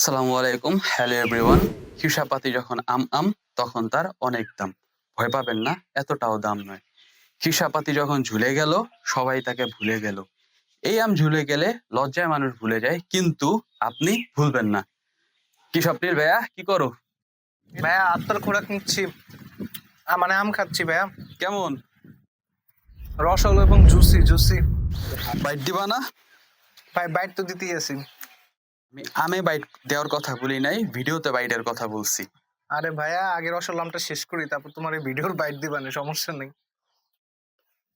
আসসালামু আলাইকুম। Hello everyone. হিসাপাতি যখন আম তখন তার অনেক দাম। ভয় পাবেন না, এতটাও দাম নয়। হিসাপাতি যখন ঝুলে গেল, সবাই তাকে ভুলে গেল। এই আম ঝুলে গেলে লজ্জায় মানুষ ভুলে যায়, কিন্তু আপনি ভুলবেন না। কি স্বপ্নিল ভাইয়া, কি করো? ভাইয়া আত্মার খোরাক নিচ্ছি। মানে আম খাচ্ছি ভাইয়া। কেমন? রসালো এবং জুসি জুসি। বাইট দিবা না? ভাই বাইট তো দিতেই আছি। আমি আমে বাইট দেওয়ার কথা বলি নাই, ভিডিওতে বাইটের কথা বলছি। আরে ভাইয়া আগে রসালো আমটা শেষ করি, তারপর তোমার এই ভিডিওর বাইট দিবা না, সমস্যা নেই।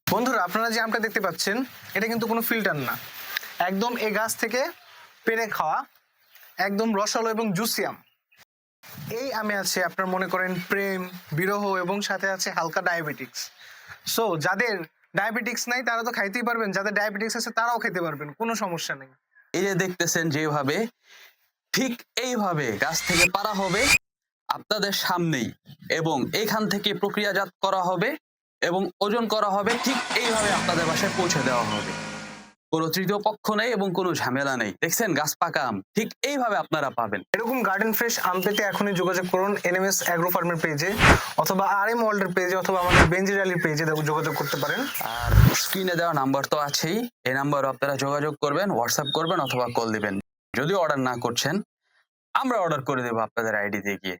বন্ধুরা, আপনারা যে আমটা দেখতে পাচ্ছেন, এটা কিন্তু কোনো ফিল্টার না, একদম এই গাছ থেকে পেড়ে খাওয়া, একদম রসালো এবং জুসি আম। এই আমে আছে আপনার মনে করেন প্রেম, বিরহ এবং সাথে আছে হালকা ডায়াবেটিক্স। সো যাদের ডায়াবেটিক্স নাই তারা তো খাইতেই পারবেন, যাদের ডায়াবেটিক্স আছে তারাও খেতে পারবেন, কোনো সমস্যা নেই। এই যে দেখতেছেন যেভাবে, ঠিক এইভাবে গাছ থেকে পাড়া হবে আপনাদের সামনেই, এবং এইখান থেকে প্রক্রিয়াজাত করা হবে এবং ওজন করা হবে। ঠিক এইভাবে আপনাদের বাসায় পৌঁছে দেওয়া হবে। কোনো তৃতীয় পক্ষ নেই এবং কোনো ঝামেলা নেই। দেখছেন গাছ পাকা আম, ঠিক এইভাবে আপনারা পাবেন। এরকম গার্ডেন ফ্রেশ আম পেতে এখনই যোগাযোগ করুন এনএমএস অ্যাগ্রো ফার্মের পেজে, অথবা RM ওয়ার্ল্ডের পেজে, অথবা আমাদের বেঞ্জির আলীর পেজে যোগাযোগ করতে পারেন। আর স্ক্রিনে দেওয়া নাম্বার তো আছেই, এই নাম্বারও আপনারা যোগাযোগ করবেন, হোয়াটসঅ্যাপ করবেন অথবা কল দিবেন। যদি অর্ডার না করছেন, আমরা অর্ডার করে দেবো আপনাদের আইডি দিয়ে গিয়ে।